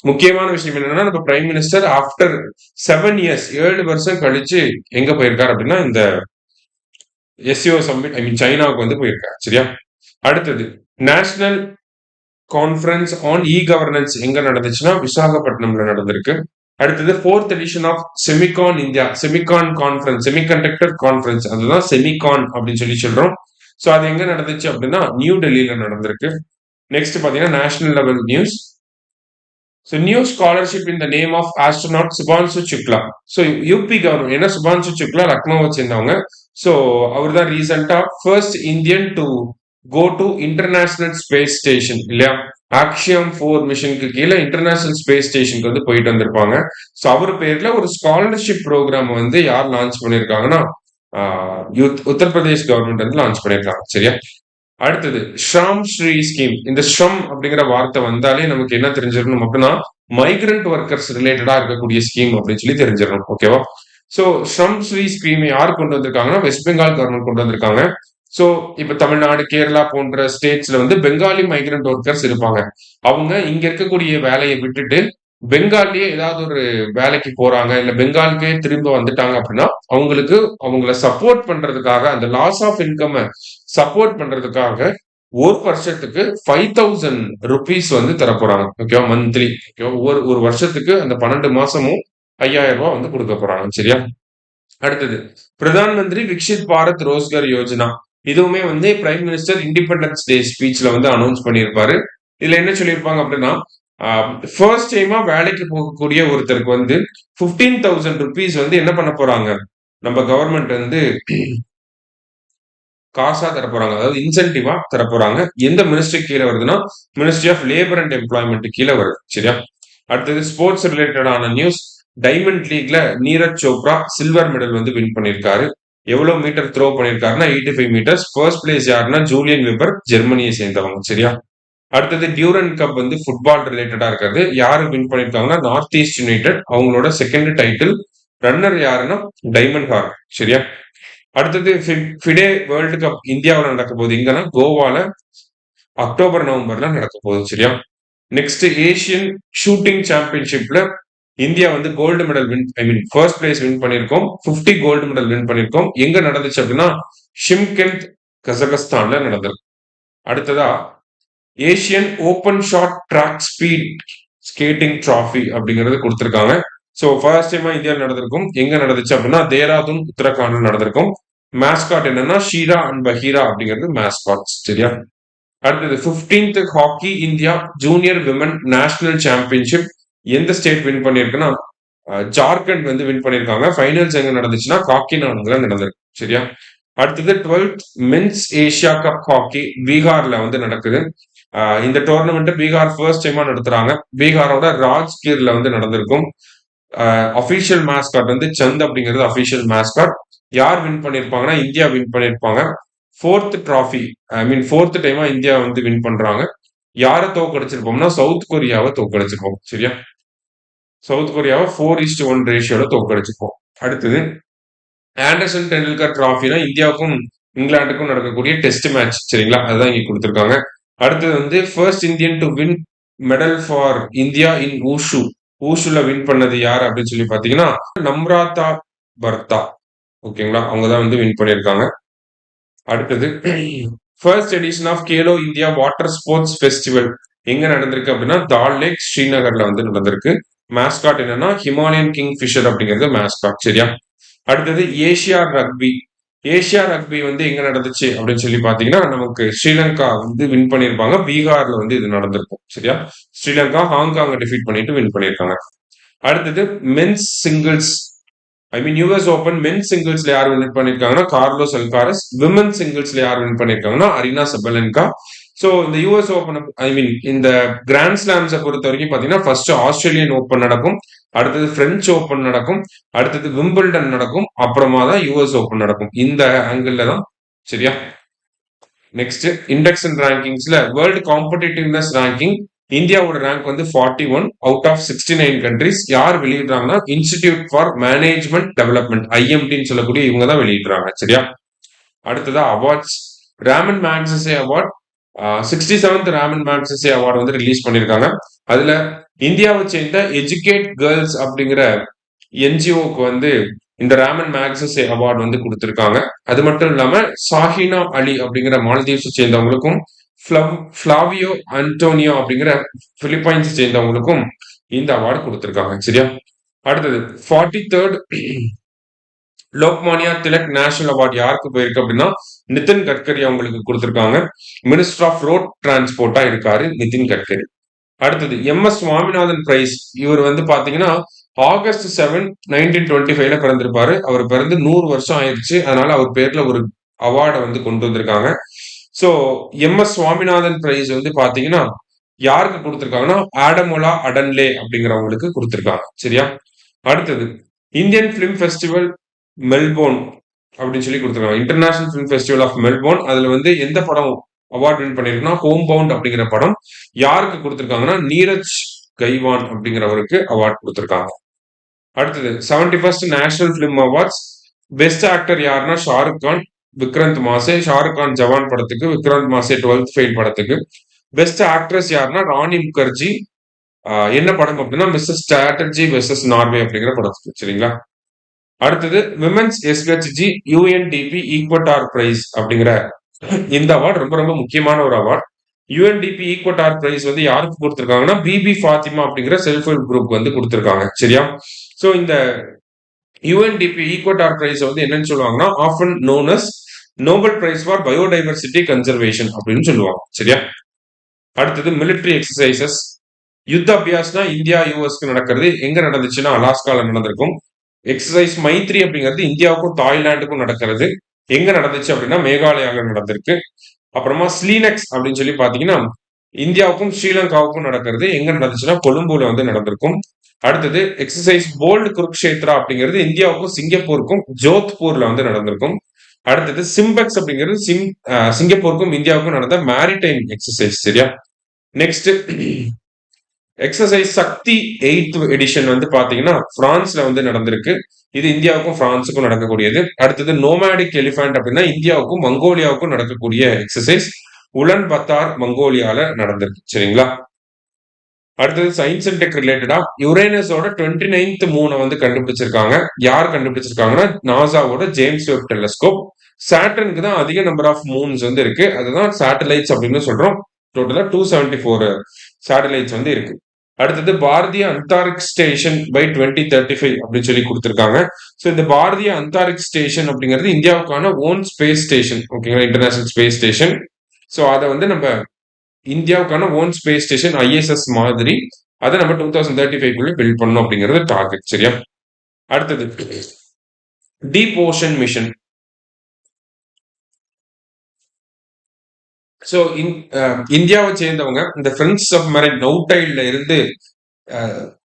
முக்கியமான விஷயம் என்னன்னா நம்ம பிரைம் மினிஸ்டர் ஆஃப்டர் 7 இயர்ஸ் 7 வருஷம் கழிச்சு எங்க போயிருக்காரு அப்படின்னா இந்த எஸ்சிஓ சம்மிட் சைனாவுக்கு வந்து போயிருக்காரு. சரியா? அடுத்தது national conference on e governance எங்க நடந்துச்சுன்னா விசாகப்பட்டினம்ல நடந்திருக்கு. அடுத்தது 4th edition of Semicon India, Semicon conference, semiconductor conference, அதுதான் செமிகான் அப்படின்னு சொல்லி சொல்றோம். ஸோ அது எங்க நடந்துச்சு அப்படின்னா நியூ டெல்லியில நடந்திருக்கு. நெக்ஸ்ட் பாத்தீங்கன்னா national level news. So new scholarship in the name of astronaut Shubhanshu Shukla. So UP government ஏன்னா சுபான்சு சுக்லா லக்னோவை சேர்ந்தவங்க. ஸோ அவர் தான் ரீசெண்டா first Indian to go to international space station இல்லையா? ஆக்சியம் 4 மிஷனுக்கு கீழே இன்டர்நேஷனல் ஸ்பேஸ் ஸ்டேஷனுக்கு வந்து போயிட்டு வந்திருப்பாங்க. ஸோ அவர் பேர்ல ஒரு ஸ்காலர்ஷிப் ப்ரோக்ராம் வந்து யார் லான்ச் பண்ணிருக்காங்கன்னா உத்தரப்பிரதேஷ் கவர்மெண்ட் வந்து லான்ச் பண்ணிருக்காங்க. சரியா? அடுத்தது ஷ்ரம் ஸ்ரீ ஸ்கீம். இந்த ஷ்ரம் அப்படிங்கிற வார்த்தை வந்தாலே நமக்கு என்ன தெரிஞ்சிடணும் அப்படின்னா மைக்ரண்ட் ஒர்க்கர்ஸ் ரிலேட்டடா இருக்கக்கூடிய ஸ்கீம் அப்படின்னு சொல்லி தெரிஞ்சிடணும். ஓகேவா? சோ ஷ்ரம் ஸ்ரீ ஸ்கீம் யார் கொண்டு வந்திருக்காங்கன்னா வெஸ்ட் பெங்கால் கவர்மெண்ட் கொண்டு வந்திருக்காங்க. சோ இப்ப தமிழ்நாடு, கேரளா போன்ற ஸ்டேட்ஸ்ல வந்து பெங்காலி மைக்ரண்ட் ஒர்க்கர்ஸ் இருப்பாங்க. அவங்க இங்க இருக்கக்கூடிய வேலையை விட்டுட்டு பெங்கால்லயே ஏதாவது ஒரு வேலைக்கு போறாங்க, இல்ல பெங்காலுக்கே திரும்ப வந்துட்டாங்க அப்படின்னா அவங்களுக்கு அவங்கள சப்போர்ட் பண்றதுக்காக அந்த லாஸ் ஆஃப் இன்கம் சப்போர்ட் பண்றதுக்காக ஒரு வருஷத்துக்கு 5000 ருபீஸ் வந்து தரப்போறாங்க. ஓகேவா? மந்த்லி. ஒரு வருஷத்துக்கு அந்த 12 மாசமும் 5000 ரூபாய் வந்து கொடுக்க போறாங்க. சரியா? அடுத்தது பிரதான் மந்திரி விக்ஷித் பாரத் ரோஸ்கர் யோஜனா. இதுவுமே வந்து பிரைம் மினிஸ்டர் இண்டிபெண்டன்ஸ் டே ஸ்பீச்ல வந்து அனௌன்ஸ் பண்ணியிருப்பாரு. இதுல என்ன சொல்லியிருப்பாங்க அப்படின்னா ஃபர்ஸ்ட் டைமா வேலைக்கு போகக்கூடிய ஒருத்தருக்கு வந்து 15,000 ருபீஸ் வந்து என்ன பண்ண போறாங்க நம்ம கவர்மெண்ட் வந்து காசா தரப்போறாங்க. அதாவது இன்சென்டிவா தரப்போறாங்க. எந்த மினிஸ்ட்ரி கீழே வருதுன்னா ministry of labour and employment கீழே வருது. சரியா? அடுத்தது ஸ்போர்ட்ஸ் ரிலேட்டடான நியூஸ். டைமண்ட் லீக்ல நீரஜ் சோப்ரா சில்வர் மெடல் வந்து வின் பண்ணிருக்காரு. எவ்வளவு மீட்டர் த்ரோ பண்ணிருக்காருன்னா 85 மீட்டர்ஸ். ஃபர்ஸ்ட் பிளேஸ் யாருன்னா ஜூலியன் வெபர், ஜெர்மனியை சேர்ந்தவங்க. சரியா? அடுத்தது டியூரன் கப் வந்து ஃபுட்பால் ரிலேட்டடா இருக்காது. யாரு வின் பண்ணிருக்காங்கன்னா நார்த் ஈஸ்ட் யுனைடெட். அவங்களோட செகண்ட் டைட்டில். ரன்னர் யாருன்னா டைமண்ட் ஹார்பர். சரியா? அடுத்தது ஃபிடே வேர்ல்டு கப் இந்தியாவில் நடக்க போகுது. எங்கன்னா கோவால அக்டோபர் நவம்பர்ல நடக்க போகுது. சரியா? நெக்ஸ்ட் ஏசியன் ஷூட்டிங் சாம்பியன்ஷிப்ல இந்தியா வந்து gold medal first place win பண்ணிருக்கோம். 50 கோல்டு மெடல் வின் பண்ணிருக்கோம். எங்க நடந்துச்சு அப்படின்னா ஷிம்கெந்த் கசகஸ்தான்ல நடந்திருக்கு. அடுத்ததா Asian open short track speed skating trophy அப்படிங்கிறது கொடுத்திருக்காங்க. ஸோ ஃபர்ஸ்ட் டைமா இந்தியாவில் நடந்திருக்கும். எங்க நடந்துச்சு அப்படின்னா தேராதூன் உத்தரகாண்ட்ல நடந்திருக்கும். மேஸ்காட் என்னன்னா ஷீரா அண்ட் பஹீரா அப்படிங்கிறது மேஸ்காட். சரியா? அடுத்தது 15th hockey India junior women national championship எந்த ஸ்டேட் வின் பண்ணிருக்குன்னா ஜார்க்கண்ட் வந்து வின் பண்ணிருக்காங்க. ஃபைனல்ஸ் எங்க நடந்துச்சுன்னா காக்கிநாடால நடந்திருக்கு. சரியா? அடுத்தது 12th men's Asia cup hockey பீகார்ல வந்து நடக்குது. இந்த டோர்னமெண்ட் பீகார் ஃபர்ஸ்ட் டைமா நடத்துறாங்க. பீகாரோட ராஜ்கீர்ல வந்து நடந்திருக்கும். அபிஷியல் மேஸ்காட் வந்து சந்த் அப்படிங்கிறது அபிஷியல் மேஸ்காட். யார் வின் பண்ணிருப்பாங்கன்னா இந்தியா வின் பண்ணிருப்பாங்க. ஃபோர்த் டிராஃபி ஃபோர்த் டைமா இந்தியா வந்து வின் பண்றாங்க. யாரை தோக்கடிச்சிருப்போம்னா சவுத் கொரியாவை தோக்கடிச்சிருப்போம். சரியா? சவுத் கொரியாவை 4:1 ரேஷியோல தோக்கடிச்சிருப்போம். அடுத்தது ஆண்டர்சன் டெண்டுல்கர் டிராஃபினா இந்தியாவுக்கும் இங்கிலாந்துக்கும் நடக்கக்கூடிய டெஸ்ட் மேட்ச். சரிங்களா? அதுதான் இங்க கொடுத்திருக்காங்க. அடுத்தது வந்து first Indian to win medal for India in wushu. ஊஷுல வின் பண்ணது யார் அப்படின்னு சொல்லி பாத்தீங்கன்னா நம்ராதா பர்தா. ஓகேங்களா? அவங்க தான் வந்து வின் பண்ணியிருக்காங்க. அடுத்தது first edition of Khelo India water sports festival எங்க நடந்திருக்கு அப்படின்னா தால் லேக் ஸ்ரீநகர்ல வந்து நடந்திருக்கு. மேஸ்காட் என்னன்னா ஹிமாலயன் கிங் ஃபிஷர் அப்படிங்கிறது மேஸ்காட். சரியா? அடுத்தது ஏசியா ரக்பி. ஏசியா ரக்பி வந்து எங்க நடந்துச்சு அப்படின்னு சொல்லி பாத்தீங்கன்னா நமக்கு ஸ்ரீலங்கா வந்து வின் பண்ணிருப்பாங்க. பீகார்ல வந்து இது நடந்திருக்கும். சரியா? ஸ்ரீலங்கா ஹாங்காங்க டிஃபீட் பண்ணிட்டு வின் பண்ணிருக்காங்க. அடுத்தது மென்ஸ் சிங்கிள்ஸ் யூஎஸ் ஓபன் மென் சிங்கிள்ஸ்ல யார் வின் பண்ணிருக்காங்கன்னா கார்லோஸ் அல்காரஸ். விமன் சிங்கிள்ஸ்ல யார் வின் பண்ணிருக்காங்கன்னா அரினா சபலன்கா. சோ இந்த யூஎஸ் ஓபன் இந்த கிராண்ட் ஸ்லாம்ஸை பொறுத்த வரைக்கும் பாத்தீங்கன்னா ஃபர்ஸ்ட் ஆஸ்திரேலியன் ஓபன் நடக்கும். அடுத்தது பிரெஞ்சு ஓபன் நடக்கும். அடுத்தது விம்பிள்டன் நடக்கும். அப்புறமா தான் யூஎஸ் ஓபன் நடக்கும். இந்த ஆங்கிள் தான். சரியா? நெக்ஸ்ட் இண்டெக்ஸ் அண்ட் ரேங்கிங்ஸ்ல வேர்ல்டு காம்படிட்டிவ்னஸ் ரேங்கிங் இந்தியாவோட ரேங்க் வந்து 41 அவுட் ஆஃப் 69 கண்ட்ரிஸ். யார் வெளியிடுறாங்கன்னா இன்ஸ்டிடியூட் ஃபார் மேனேஜ்மெண்ட் டெவலப்மெண்ட் ஐஎம்டின்னு சொல்லக்கூடிய இவங்க தான் வெளியிடுறாங்க. சரியா? அடுத்ததா awards Ramon Magsaysay award 67th Ramon Magsaysay award வந்து ரிலீஸ் பண்ணியிருக்காங்க. அதுல இந்தியாவை சேர்ந்த எஜுகேட் கேர்ள்ஸ் அப்படிங்கிற என்ஜிஓக்கு வந்து இந்த ராமன் மேக்ஸஸே அவார்டு வந்து கொடுத்திருக்காங்க. அது மட்டும் இல்லாம சாஹினா அலி அப்படிங்கிற மாலத்தீவ்ஸை சேர்ந்தவங்களுக்கும் ஃபிளாவியோ அன்டோனியோ அப்படிங்கிற பிலிப்பைன்ஸ் சேர்ந்தவங்களுக்கும் இந்த அவார்டு கொடுத்திருக்காங்க. சரியா? அடுத்தது 43rd Lokmanya Tilak national award யாருக்கு போயிருக்கு அப்படின்னா நிதின் கட்கரி அவங்களுக்கு கொடுத்திருக்காங்க. மினிஸ்டர் ஆஃப் ரோட் டிரான்ஸ்போர்ட்டா இருக்காரு நிதின் கட்கரி. அடுத்தது எம்.எஸ். சுவாமிநாதன் பிரைஸ். இவர் வந்து பாத்தீங்கன்னா ஆகஸ்ட் 7 1925ல பிறந்திருப்பாரு. அவர் பிறந்து 100 வருஷம் ஆயிடுச்சு. அதனால அவர் பேர்ல ஒரு அவார்டை வந்து கொண்டு வந்திருக்காங்க. So MS. சுவாமிநாதன் பிரைஸ் வந்து பாத்தீங்கன்னா யாருக்கு கொடுத்திருக்காங்கன்னா ஆடமோலா அடன்லே அப்படிங்கிறவங்களுக்கு கொடுத்திருக்காங்க. சரியா? அடுத்தது இந்தியன் பிலிம் ஃபெஸ்டிவல் மெல்போர்ன் அப்படின்னு சொல்லி கொடுத்திருக்காங்க. International film festival of Melbourne. அதுல வந்து எந்த படம் அவார்ட் வின் பண்ணிருக்குன்னா ஹோம் பவுண்ட் அப்படிங்கிற படம். யாருக்கு கொடுத்திருக்காங்கன்னா நீரஜ் கைவான் அப்படிங்கிறவருக்கு அவார்ட் கொடுத்திருக்காங்க. அடுத்தது 71st national film awards best actor யாருன்னா ஷாருக் கான், விக்ராந்த் மாசே. ஷாருக் கான் ஜவான் படத்துக்கு, விக்ராந்த் மாசே 12th ஃபெயில் படத்துக்கு. பெஸ்ட் ஆக்ட்ரஸ் யாருன்னா ராணி முகர்ஜி. என்ன படம் அப்படின்னா மிஸ்ஸஸ் ஸ்ட்ராட்டஜி வெர்சஸ் நார்வே அப்படிங்கிற படத்துக்கு. சரிங்களா? அடுத்தது women's SHG UNDP Equator prize அப்படிங்கிற இந்த அவார்டு ரொம்ப ரொம்ப முக்கியமான ஒரு அவார்டு. யூஎன்டிபி ஈக்வட்டார் பிரைஸ் வந்து யாருக்கு கொடுத்திருக்காங்கன்னா பிபி ஃபாத்திமா அப்படிங்கிற செல்ஃப் ஹெல்ப் குரூப் வந்து கொடுத்திருக்காங்க. சரியா? சோ இந்த யூஎன்டிபி ஈக்வட்டார் பிரைஸ் வந்து என்னன்னு சொல்லுவாங்கன்னா often known as Nobel prize for biodiversity conservation அப்படின்னு சொல்லுவாங்க. சரியா? அடுத்தது மிலிட்டரி எக்ஸசைசஸ் யுத்த அபியாஸ்னா இந்தியா யூஎஸ்க்கு நடக்கிறது. எங்க நடந்துச்சுன்னா அலாஸ்கால நடந்திருக்கும். எக்ஸசைஸ் மைத்ரி அப்படிங்கிறது இந்தியாவுக்கும் தாய்லாந்துக்கும் நடக்கிறது. எங்க நடந்துச்சு அப்படின்னா மேகாலயால நடந்திருக்கு. அப்புறமா ஸ்லீனெக்ஸ் அப்படின்னு சொல்லி பாத்தீங்கன்னா இந்தியாவுக்கும் ஸ்ரீலங்காவுக்கும் நடக்கிறது. எங்க நடந்துச்சுன்னா கொழும்புல வந்து நடந்திருக்கும். அடுத்தது எக்ஸசைஸ் போல்டு குருக்ஷேத்ரா அப்படிங்கிறது இந்தியாவுக்கும் சிங்கப்பூருக்கும் ஜோத்பூர்ல வந்து நடந்திருக்கும். அடுத்தது சிம்பெக்ஸ் அப்படிங்கிறது சிங்கப்பூருக்கும் இந்தியாவுக்கும் நடந்த மேரிடைம் எக்ஸசைஸ். சரியா? நெக்ஸ்ட் எக்ஸசைஸ் சக்தி 8th எடிஷன் வந்து பாத்தீங்கன்னா பிரான்ஸ்ல வந்து நடந்திருக்கு. இது இந்தியாவுக்கும் பிரான்ஸுக்கும் நடக்கக்கூடியது. அடுத்தது நோமேடிக் எலிஃபண்ட் அப்படின்னா இந்தியாவுக்கும் மங்கோலியாவுக்கும் நடக்கக்கூடிய எக்ஸசைஸ் உலன் பத்தார் மங்கோலியால நடந்திருக்கு. சரிங்களா? அடுத்தது சயின்ஸ் அண்ட் டெக் ரிலேட்டடா யுரேனஸோட 29th மூனை வந்து கண்டுபிடிச்சிருக்காங்க. யார் கண்டுபிடிச்சிருக்காங்கன்னா நாசாவோட ஜேம்ஸ் வெப் டெலஸ்கோப். சாட்டர்னுக்கு தான் அதிக நம்பர் ஆஃப் மூன்ஸ் வந்து இருக்கு. அதுதான் சேட்டலைட்ஸ் அப்படின்னு சொல்றோம். டோட்டலா 274 சேட்டலைட்ஸ் வந்து இருக்கு. அடுத்தது பாரதிய அந்தாரிக்ஸ் ஸ்டேஷன் பை 2035 அப்படின்னு சொல்லி கொடுத்திருக்காங்க. ஸோ இந்த பாரதிய அந்தாரிக்ஸ் ஸ்டேஷன் அப்படிங்கிறது இந்தியாவுக்கான ஓன் ஸ்பேஸ் ஸ்டேஷன், ஓகேங்களா, இன்டர்நேஷனல் ஸ்பேஸ் ஸ்டேஷன். ஸோ அதை வந்து நம்ம இந்தியாவுக்கான ஓன் ஸ்பேஸ் ஸ்டேஷன் ISS மாதிரி அதை நம்ம 2035 பில்ட் பண்ணணும் அப்படிங்கிறது டார்கெட். சரியா? அடுத்தது டீப் ஓஷன் மிஷன். ஸோ இந்தியாவை சேர்ந்தவங்க இந்த ஃப்ரெண்ட்ஸ் சப்மரைன் நௌடைல்ல இருந்து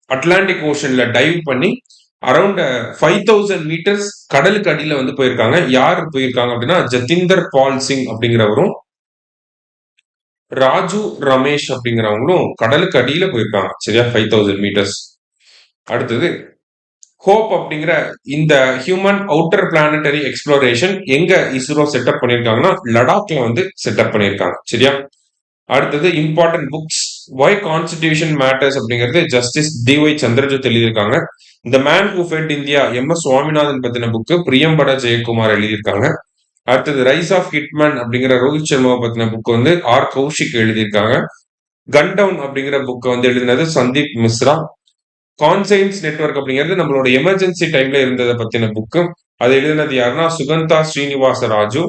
அட்லாண்டிக் ஓஷன்ல டைவ் பண்ணி அரௌண்ட் 5000 மீட்டர்ஸ் கடலுக்கு அடியில வந்து போயிருக்காங்க. யார் போயிருக்காங்க அப்படின்னா ஜதிந்தர் பால் சிங் அப்படிங்கிறவரும் ராஜு ரமேஷ் அப்படிங்கிறவங்களும் கடலுக்கு அடியில போயிருக்காங்க. சரியா? 5000 மீட்டர்ஸ். அடுத்தது ஹோப் அப்படிங்கிற இந்த ஹியூமன் அவுட்டர் பிளானட்டரி எக்ஸ்ப்ளோரேஷன் எங்க இஸ்ரோ செட்டப் பண்ணிருக்காங்கன்னா லடாக்ல வந்து செட்டப் பண்ணிருக்காங்க. சரியா? அடுத்தது important books why constitution matters அப்படிங்கிறது ஜஸ்டிஸ் DY சந்திரஜோத் எழுதியிருக்காங்க. The man who fed India MS Swaminathan பத்தின புக்கு பிரியம்பட ஜெயக்குமார் எழுதியிருக்காங்க. அடுத்தது ரைஸ் ஆஃப் ஹிட்மேன் அப்படிங்கிற ரோஹித் சர்மாவை பத்தின புக் வந்து R கௌஷிக் எழுதியிருக்காங்க. கன் டவுன் அப்படிங்கிற புக்கை வந்து எழுதினது சந்தீப் மிஸ்ரா. கான்சைன்ஸ் நெட்வொர்க் அப்படிங்கிறது நம்மளோட எமர்ஜென்சி டைம்ல இருந்ததை பத்தின புக்கு, அதை எழுதினது யாருன்னா சுகந்தா ஸ்ரீனிவாச ராஜு.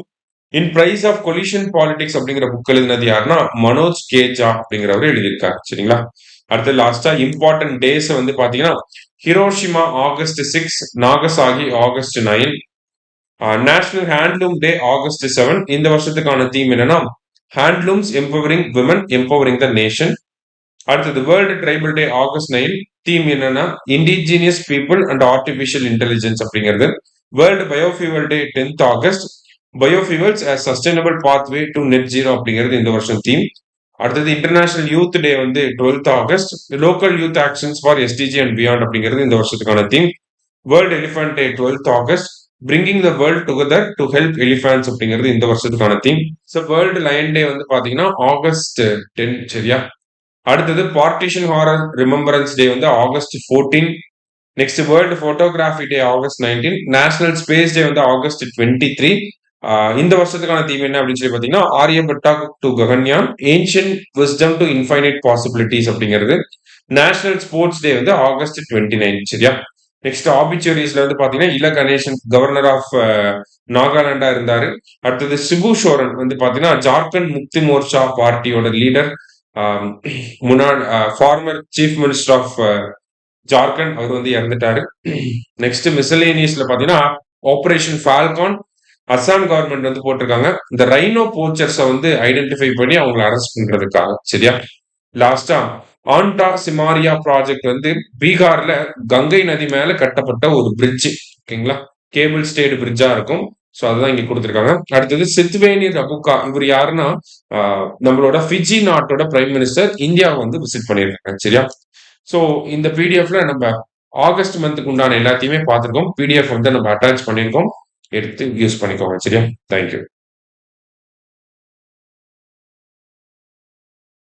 இன் பிரைஸ் ஆஃப் கொலிஷன் பாலிடிக்ஸ் அப்படிங்கிற புக் எழுதினது யாருன்னா மனோஜ் கேஜா அப்படிங்கிறவர் எழுதியிருக்காரு. சரிங்களா? அடுத்து லாஸ்டா இம்பார்ட்டன்ட் டேஸ் வந்து பாத்தீங்கன்னா Hiroshima August 6, Nagasaki August 9, national handloom day August 7. இந்த வருஷத்துக்கான தீம் என்னன்னா handlooms empowering women empowering the nation. அடுத்தது world tribal day August 9. Theme என்னன்னா indigenous people and artificial intelligence அப்படிங்கிறது. World biofuel day 10th August. Biofuels as sustainable pathway to net zero அப்படிங்கிறது இந்த வருஷம் theme. அடுத்தது இன்டர்நேஷனல் யூத் டே வந்து 12th August. Local youth actions for SDG and beyond அப்படிங்கிறது இந்த வருஷத்துக்கான theme. World elephant day 12th August. Bringing the world together to help elephants அப்படிங்கிறது இந்த வருஷத்துக்கான theme. So world lion day வந்து பாத்தீங்கன்னா August 10. சரியா? அடுத்தது பார்ட்டிஷன் ஹாரர் ரிமெம்பரன்ஸ் டே வந்து August 14. நெக்ஸ்ட் வேர்ல்டு போட்டோகிராஃபி டே August 19. நேஷனல் ஸ்பேஸ் டே வந்து August 23. இந்த வருஷத்துக்கான தீம் என்ன அப்படின்னு சொல்லி பாத்தீங்கன்னா Aryabhata to Gaganyaan, ancient wisdom to infinite possibilities அப்படிங்கிறது. நேஷனல் ஸ்போர்ட்ஸ் டே வந்து August 29. சரியா? நெக்ஸ்ட் ஆபிச்சுவரிஸ்ல வந்து பாத்தீங்கன்னா இல கணேசன் கவர்னர் ஆஃப் நாகாலாண்டா இருந்தாரு. அடுத்தது சிபு சோரன் வந்து பாத்தீங்கன்னா ஜார்க்கண்ட் முக்தி மோர்ச்சா பார்ட்டியோட லீடர், முன்னாள் former chief minister of Jharkhand, அவர் வந்து இறந்துட்டாரு. நெக்ஸ்ட் மிசலேனியஸ்ல பாத்தீங்கன்னா ஆபரேஷன் ஃபால்கான் அசாம் கவர்மெண்ட் வந்து போட்டிருக்காங்க இந்த ரைனோ போச்சர்ஸை வந்து ஐடென்டிஃபை பண்ணி அவங்களை அரெஸ்ட் பண்றதுக்காக. சரியா? லாஸ்டா ஆண்டா சிமாரியா ப்ராஜெக்ட் வந்து பீகார்ல கங்கை நதி மேல கட்டப்பட்ட ஒரு பிரிட்ஜ், ஓகேங்களா, கேபிள் ஸ்டேட் பிரிட்ஜா இருக்கும். ஸோ அதுதான் இங்க கொடுத்துருக்காங்க. அடுத்தது சித்வேனி ரபுகா, இவர் யாருன்னா நம்மளோட ஃபிஜி நாட்டோட பிரைம் மினிஸ்டர், இந்தியாவை வந்து விசிட் பண்ணியிருக்காங்க. சரியா? ஸோ இந்த பிடிஎஃப்ல நம்ம ஆகஸ்ட் மந்த்துக்கு உண்டான எல்லாத்தையுமே பார்த்துருக்கோம். பிடிஎஃப் வந்து நம்ம அட்டாச் பண்ணியிருக்கோம், எடுத்து யூஸ் பண்ணிக்கோங்க. சரியா? தேங்க்யூ.